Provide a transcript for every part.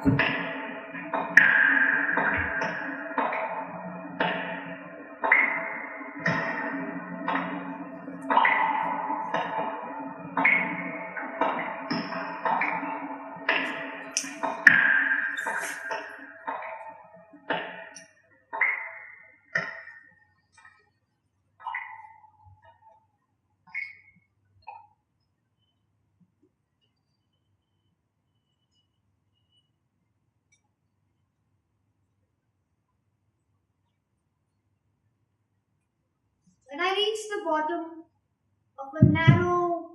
When I reached the bottom of a narrow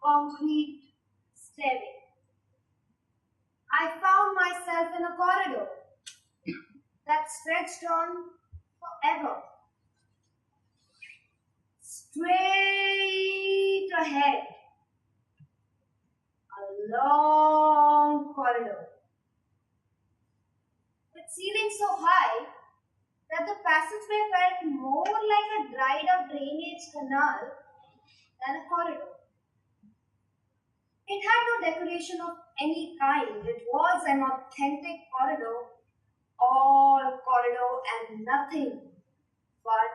concrete stairway, I found myself in a corridor that stretched on forever. Straight ahead, a long corridor with ceiling so high that the passageway felt more like a dried up drainage canal than a corridor. It had no decoration of any kind. It was an authentic corridor, all corridor and nothing but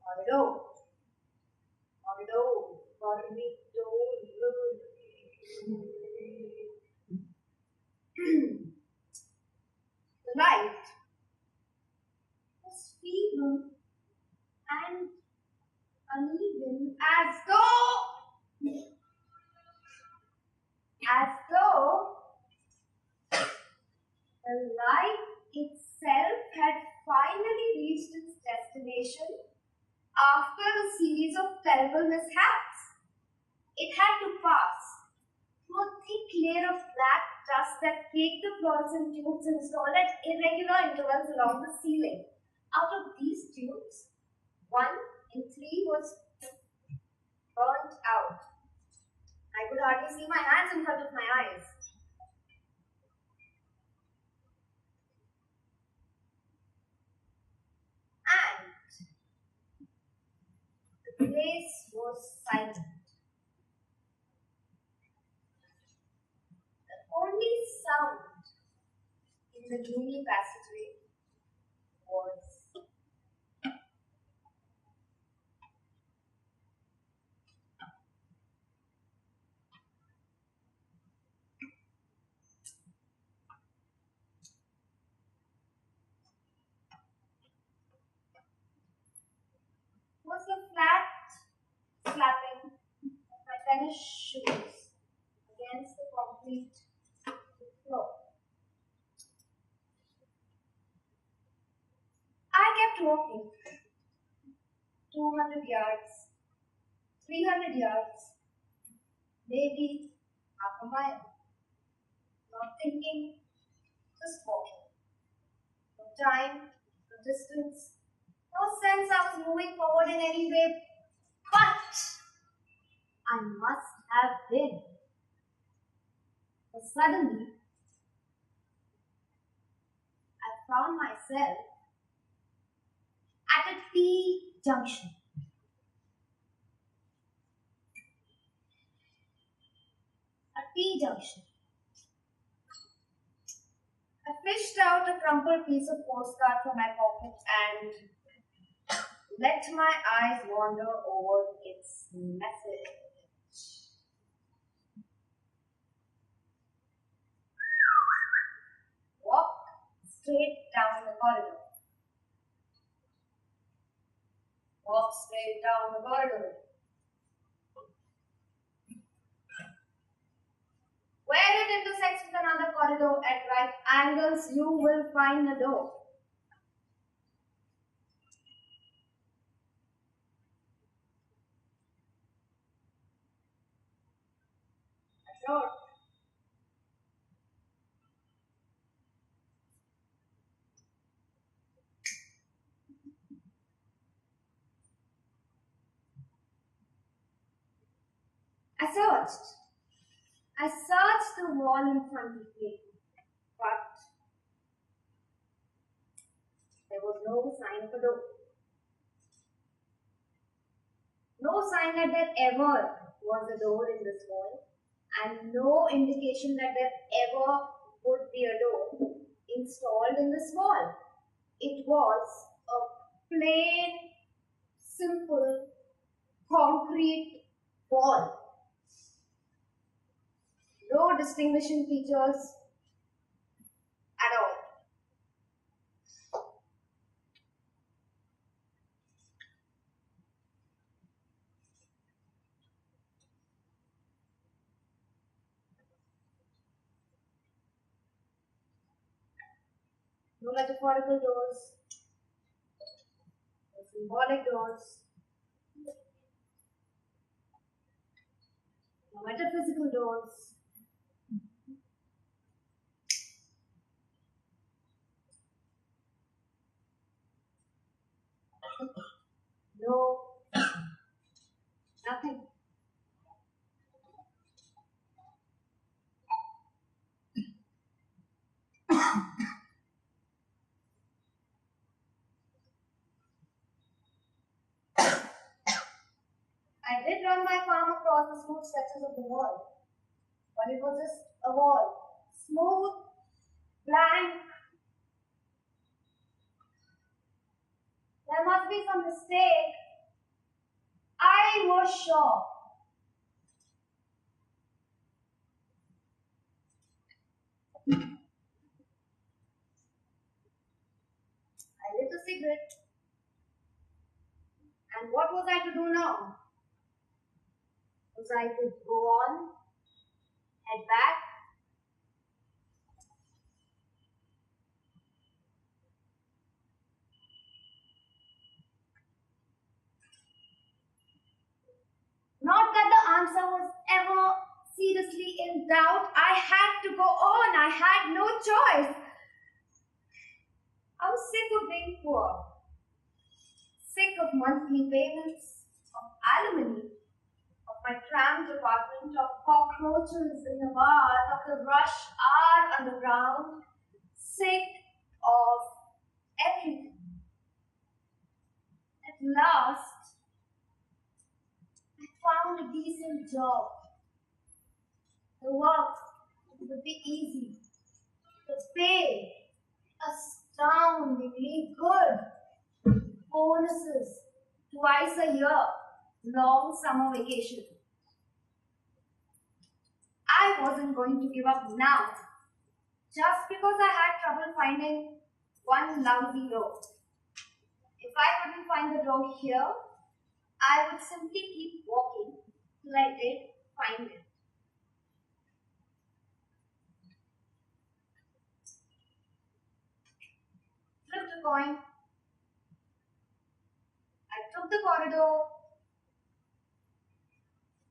corridor. Corridor, corridor. The light was feeble and uneven as though the light itself had finally reached its destination after a series of terrible mishaps. It had to pass through a thick layer of black dust that caked the fluorescent tubes installed at irregular intervals along the ceiling. Out of these tubes, 1 in 3 was burnt out. I could hardly see my hands in front of my eyes. And the place was silent. The only sound in the gloomy passageway was the flat slapping of my tennis shoes against the concrete floor. I kept walking. 200 yards, 300 yards, maybe half a mile. Not thinking, just walking. No time, no distance, no sense I was moving forward in any way, but I must have been. But suddenly, I found myself at a T junction. A T junction. I fished out a crumpled piece of postcard from my pocket and let my eyes wander over its message. Walk straight down the corridor. Walk straight down the corridor. Where it intersects with another corridor at right angles, you will find a door. A door. I searched the wall in front of me, but there was no sign of a door. No sign that there ever was a door in this wall, and no indication that there ever would be a door installed in this wall. It was a plain, simple, concrete wall. No distinguishing features at all. No metaphorical doors, no symbolic doors, no metaphysical doors. No, nothing. I did run my palm across the smooth stretches of the wall, but it was just a wall. Smooth, blank. There must be some mistake. I was sure. I lit a cigarette. And what was I to do now? Was I to go on, head back? Not that the answer was ever seriously in doubt. I had to go on. I had no choice. I was sick of being poor, sick of monthly payments, of alimony, of my cramped apartment, of cockroaches in the bath, of the rush hour underground, sick of everything. At last, I found a decent job. The work would be easy. The pay astoundingly good. Bonuses twice a year. Long summer vacation. I wasn't going to give up now just because I had trouble finding one lousy row. If I couldn't find the row here, I would simply keep walking till I did find it. Flipped a coin. I took the corridor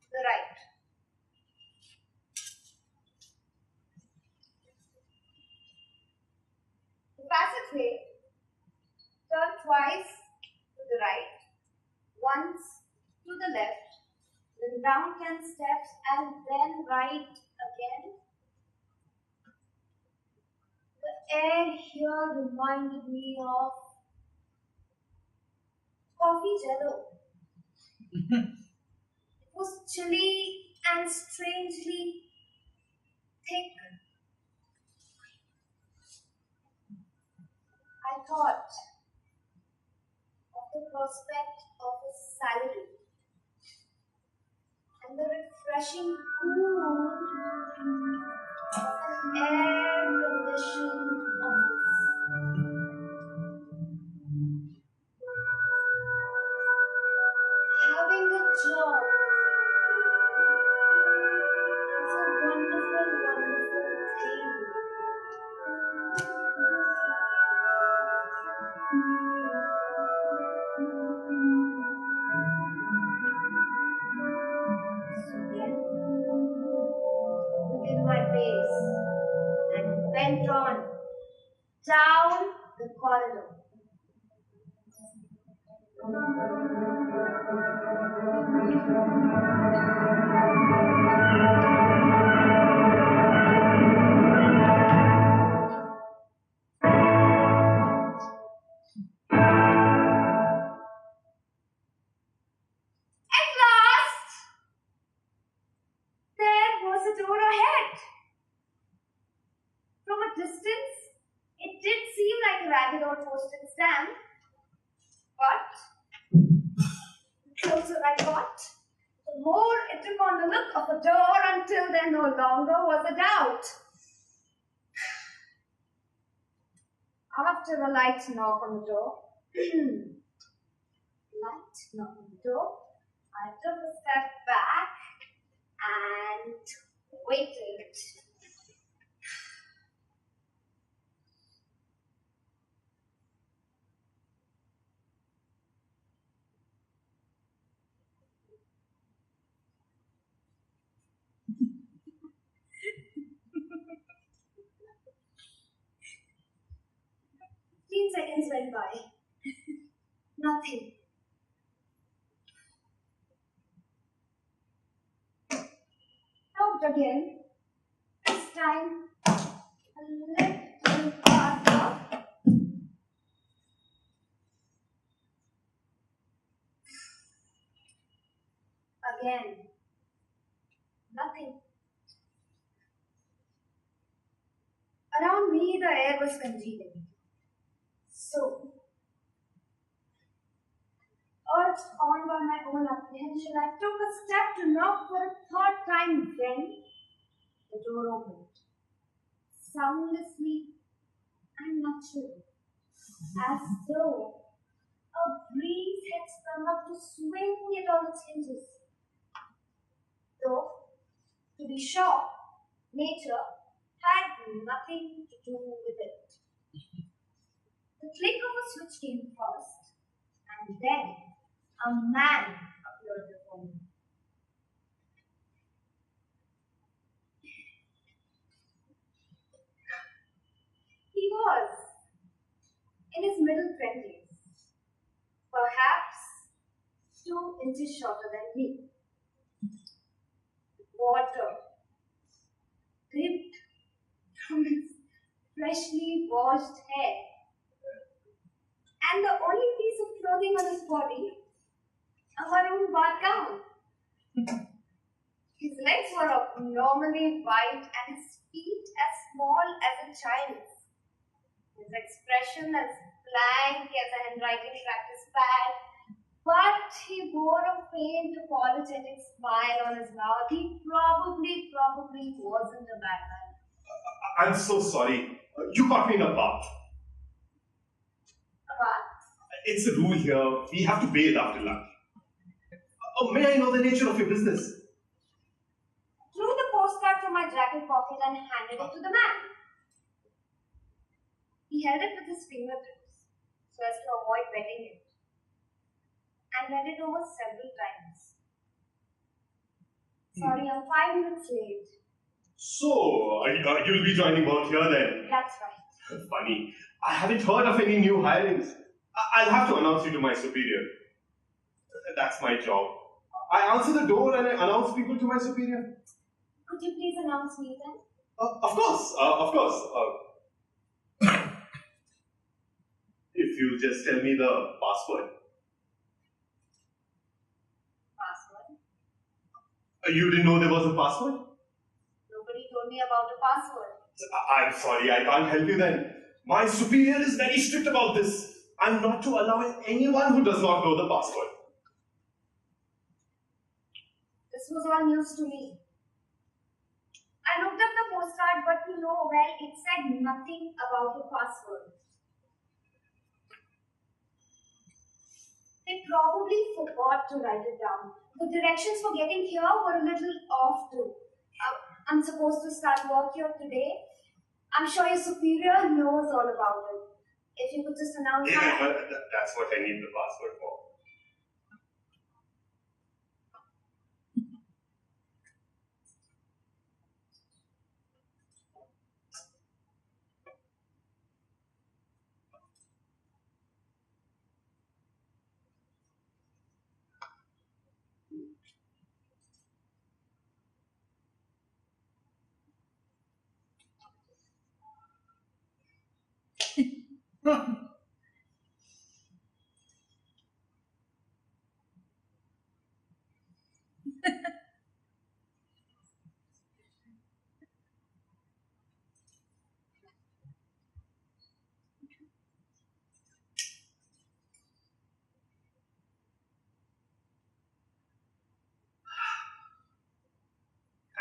to the right. The passageway turned twice to the right, once to the left, then down 10 steps and then right again. The air here reminded me of coffee jello. It was chilly and strangely thick. I thought of the prospect of a salary and the refreshing cool of an air-conditioned office. Having a job is a wonderful, wonderful thing. So then, within my pace, and went on down the corridor. At last, there was a door ahead. ragged old postage stamp. But the closer I got, the more it took on the look of a door until there no longer was a doubt. After a light knock on the door, I took a step back and waited. Fifteen seconds went by. Nothing. Knocked again. This time, a little harder. Again. Nothing. Around me, the air was congealing. So, urged on by my own apprehension, I took a step to knock for a third time when the door opened. Soundlessly and naturally, as though a breeze had sprung up to swing it on its hinges. Though, to be sure, nature had nothing to do with it. The click of a switch came first, and then a man appeared before me. He was in his middle 20s, perhaps 2 inches shorter than me. Water dripped from his freshly washed hair, and the only piece of clothing on his body, a maroon bath gown. His legs were abnormally wide and his feet as small as a child's. His expression as blank as a handwriting practice pad, but he bore a faint apologetic smile on his mouth. He probably wasn't a bad man. I'm so sorry. You caught me in a bath. A bath? It's a rule here. We have to bathe after lunch. May I know the nature of your business? Drew the postcard from my jacket pocket and handed it to the man. He held it with his fingertips so as to avoid wetting it, and read it over several times. Sorry, I'm 5 minutes late. So, you'll be joining work here then? That's right. Funny. I haven't heard of any new hirings. I'll have to announce you to my superior. That's my job. I answer the door and I announce people to my superior. Could you please announce me then? Of course. If you just tell me the password. Password? You didn't know there was a password? Nobody told me about a password. I'm sorry, I can't help you then. My superior is very strict about this. I'm not to allow anyone who does not know the password. This was all news to me. I looked up the postcard, but it said nothing about a password. They probably forgot to write it down. The directions for getting here were a little off too. I'm supposed to start work here today. I'm sure your superior knows all about it. If you could just announce that. That's what I need the password for.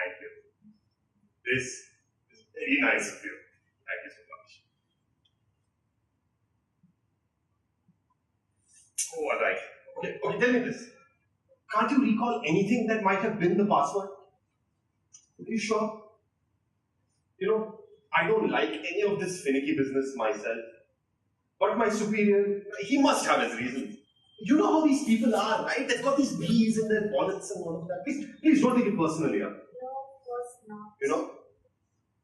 Thank you. This is very nice of you. Thank you so much. Oh, all right. Okay, tell me this. Can't you recall anything that might have been the password? Are you sure? I don't like any of this finicky business myself. But my superior, he must have his reasons. You know how these people are, right? They've got these bees in their bonnets and all of that. Please don't take it personally. No, of course not.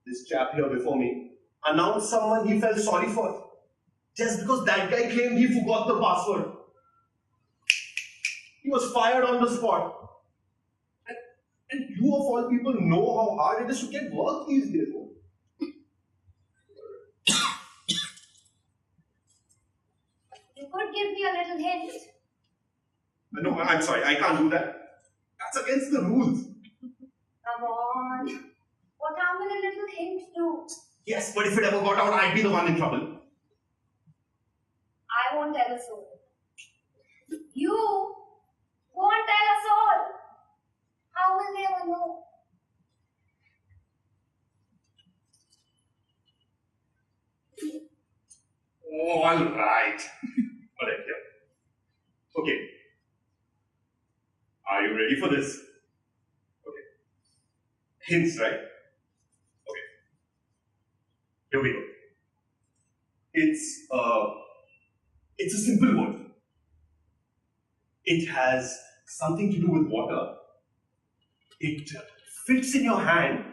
This chap here before me announced someone he felt sorry for. Just because that guy claimed he forgot the password. He was fired on the spot. And you of all people know how hard it is to get work these days. No? You could give me a little hint. No, I'm sorry, I can't do that. That's against the rules. Come on. What harm will a little hint do? Yes, but if it ever got out, I'd be the one in trouble. I won't tell a soul. You won't tell us all. How will they ever know? Oh, all right. All right, here. Okay. Are you ready for this? Okay. Hints, right? Okay. Here we go. It's a simple word. It has something to do with water. It fits in your hand,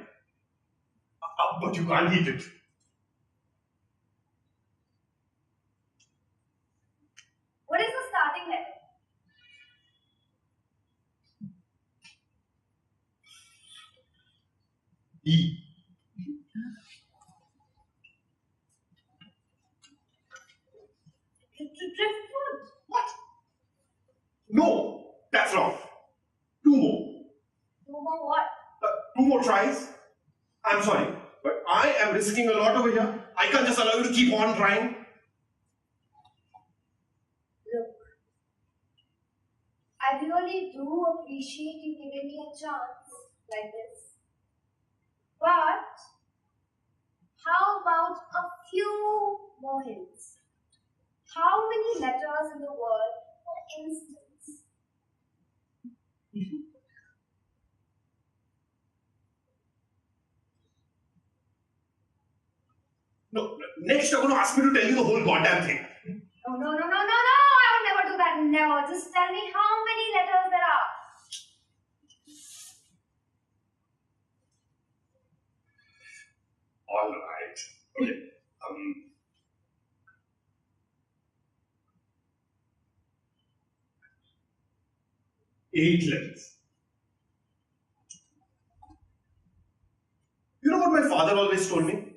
but you can't eat it. What is the starting letter? E. Driftwood. What? No, that's wrong. Two more. Two more what? Two more tries. I'm sorry, but I am risking a lot over here. I can't just allow you to keep on trying. Look, I really do appreciate you giving me a chance like this. But how about a few more hints? How many letters in the word, for instance? No, next you're going to ask me to tell you the whole goddamn thing. No. I would never do that. Never. Just tell me how many letters there are. All right. Okay. 8 letters. You know what my father always told me?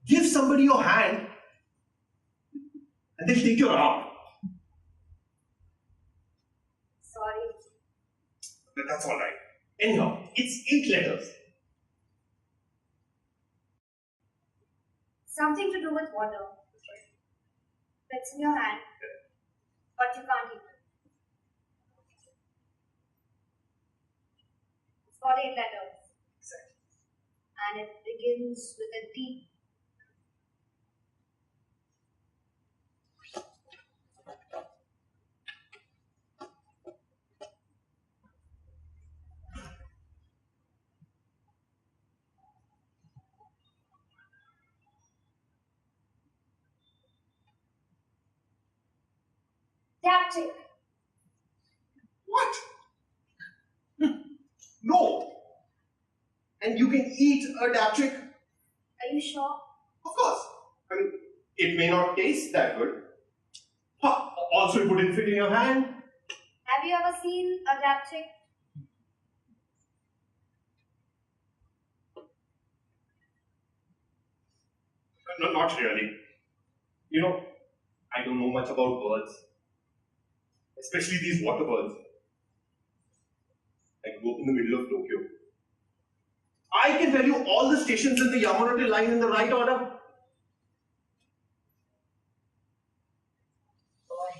Give somebody your hand and they'll take your arm. Sorry. But that's all right. Anyhow, it's 8 letters. Something to do with water. That's right. It's in your hand, but you can't eat it. It's got 8 letters. Exactly. And it begins with a D. Dabchick. What? No. And you can eat a Dabchick? Are you sure? Of course. I mean, it may not taste that good. Also, it wouldn't fit in your hand. Have you ever seen a Dabchick? No, not really. I don't know much about birds. Especially these water birds. I grew up in the middle of Tokyo. I can tell you all the stations in the Yamanote line in the right order.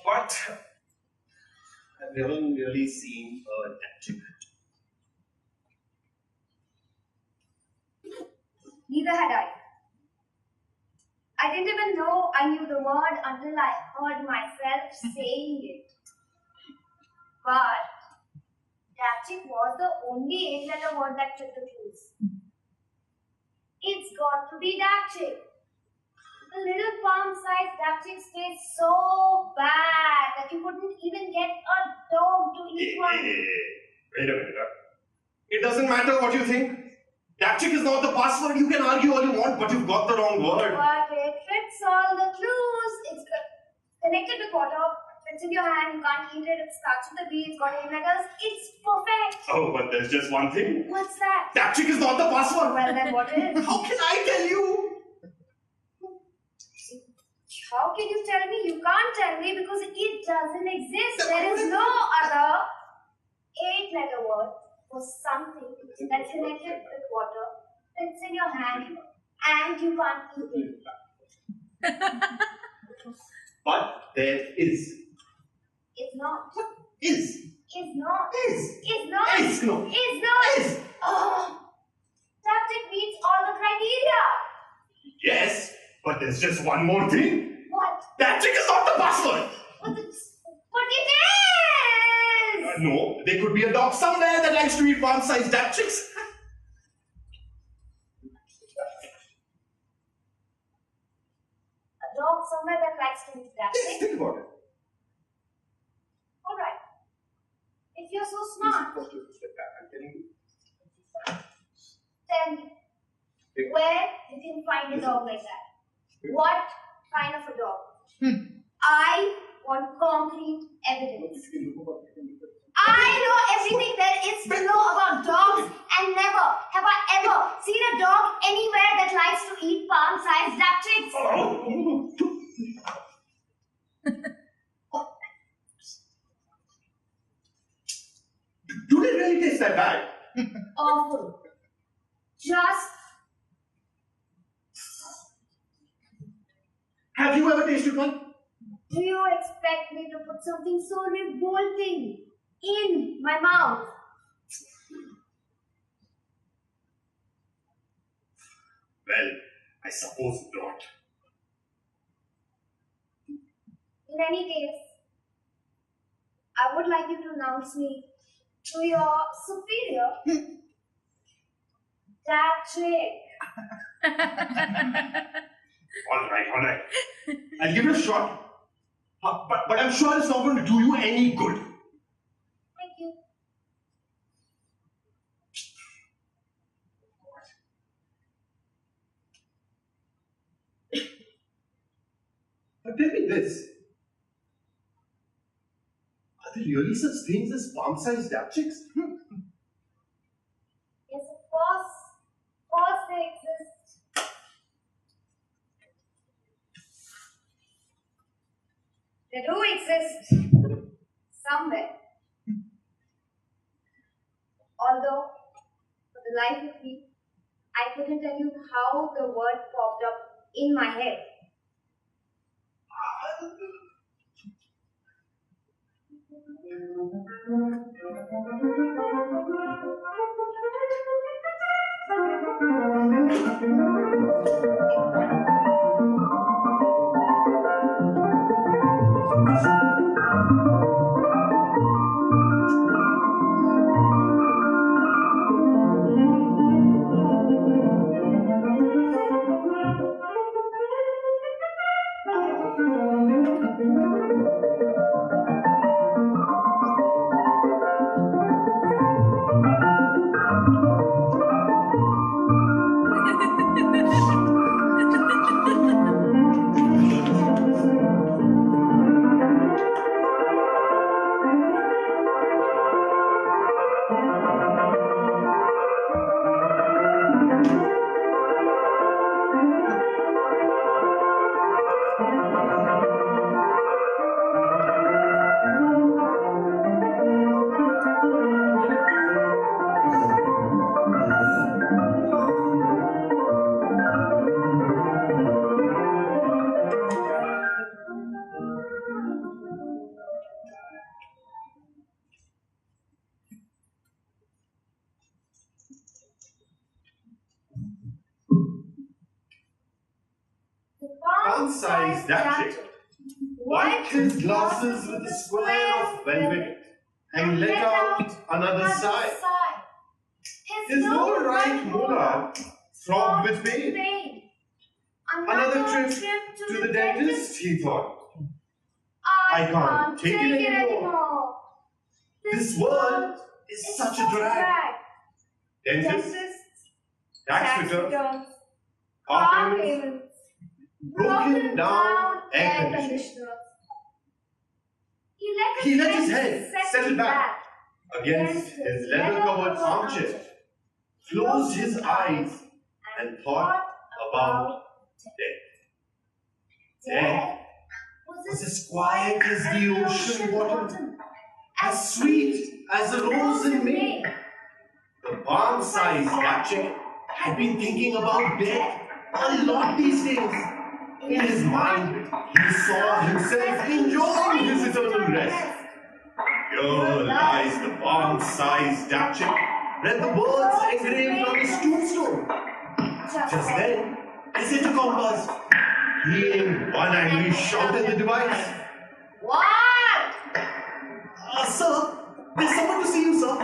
But I've never really seen a Dabchick. Neither had I. I didn't even know I knew the word until I heard myself saying it. But Dabchick was the only eight-letter word that fit the clues. It's got to be Dabchick. The little palm-sized Dabchick tastes so bad that you couldn't even get a dog to eat one. Wait a minute. It doesn't matter what you think. Dabchick is not the password. You can argue all you want, but you've got the wrong word. But it fits all the clues. It's connected with water. Fits in your hand. You can't eat it. It starts with a B. It's got 8 letters. It's perfect. Oh, but there's just one thing. What's that? Dabchick is not the password. Well, then what is? How can I tell you? How can you tell me? You can't tell me because it doesn't exist. There is no other 8-letter word for something that's connected with water, fits in your hand, and you can't eat it. But there is. It's not. Is. Is not. Is. Is not. Is. No. Is not. Is. Oh, Dabchick meets all the criteria. Yes, but there's just one more thing. What? Dabchick is not the password. But it is. No, there could be a dog somewhere that likes to eat palm-sized Dabchicks. A dog somewhere that likes to eat Yes, Dabchick. think about it. All right. If you're so smart, I'm telling you. tell me where you can find a dog like that. What kind of a dog? I want concrete evidence. I know everything there is to know about dogs, and never have I ever seen a dog anywhere that likes to eat palm-sized Dabchicks. Do they really taste that bad? Awful. Just Have you ever tasted one? do you expect me to put something so revolting in my mouth? Well, I suppose not. In any case, I would like you to announce me to your superior, Dabchick. All right. I'll give it a shot. But I'm sure it's not going to do you any good. Thank you. But tell me this. Are there really such things as palm-sized Dabchicks? Yes, of course. Of course they exist. They do exist. Somewhere. Although, for the life of me, I couldn't tell you how the word popped up in my head. palm-sized Dabchick wiped his glasses with a square of velvet and let out another sigh. His lower right molar throbbed with pain. Another trip to the dentist, he thought. I can't take it anymore. This world is such a drag. Dentists, tax returns, car payments, broken down air conditioners. He let his head settle back against his leather-covered armchair, closed his eyes, and thought about death. Death was as quiet as the ocean bottom, as sweet as a rose in May. The palm-sized Dabchick had been thinking about death a lot these days. In his mind, he saw himself enjoying his eternal rest. Here lies the palm-sized Dabchick, read the words engraved on his tombstone. Just then, his intercom buzzed. Hearing one angry shout in the device. What? Sir, there's someone to see you, sir.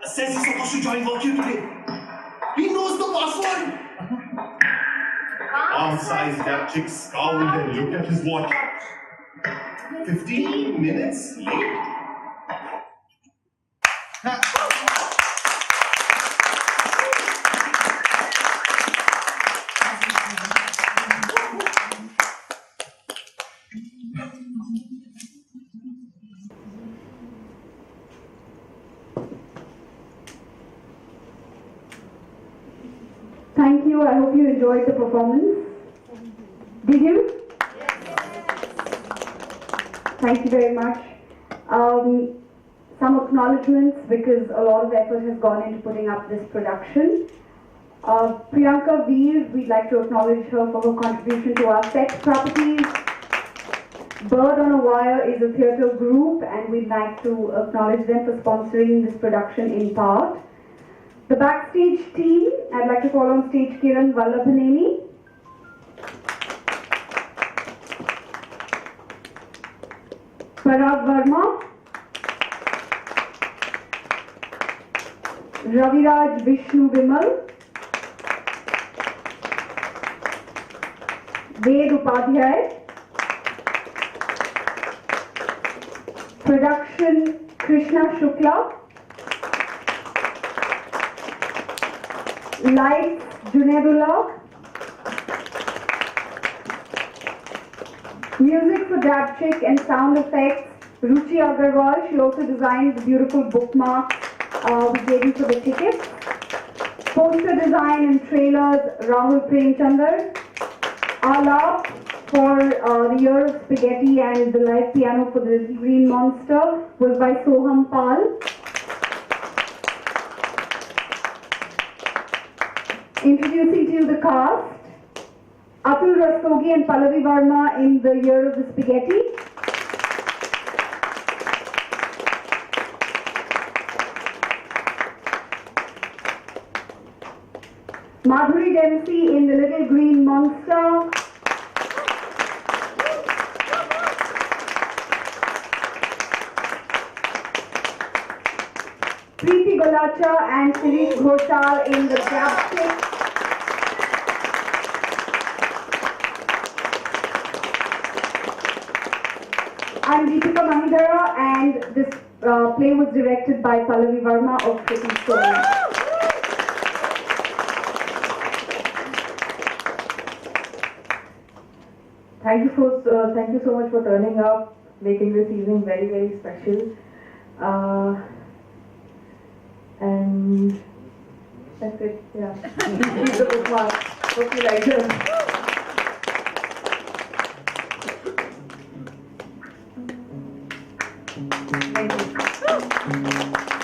Says he's supposed to join work here today. He knows the password. Palm-sized Dabchick scowled and looked at his watch. 15 minutes late. Thank you. I hope you enjoyed the performance. Did you? Thank you very much. Some acknowledgements because a lot of effort has gone into putting up this production. Priyanka Veer, we'd like to acknowledge her for her contribution to our set properties. Bird on a Wire is a theatre group and we'd like to acknowledge them for sponsoring this production in part. The backstage team, I'd like to call on stage Kiran Vallabhaneni. Pallavi Verma. Raviraj Vishnu Vimal. Ved Upadhyay. Production Krishna Shukla. Lights Junaidullah. Music for Dabchick and sound effects Ruchi Agarwal. She also designed the beautiful bookmark we gave you for the tickets. Poster design and trailers Rahul Premchandar. Alap for the Year of Spaghetti and the live piano for the Little Green Monster was by Soham Pal. Introducing to you the cast, Atul Rastogi and Pallavi Verma in the Year of the Spaghetti. Madhuri Dempsey in the Little Green Monster. Preeti Golacha and Shirish Ghoshal in the Dabchick. I'm Deepika Mahindra and this play was directed by Pallavi Verma of Kriti Stories. Thank you so much for turning up, making this evening very, very special. And that's it, yeah. Here's the bookmark. Hope you like it. Thank you.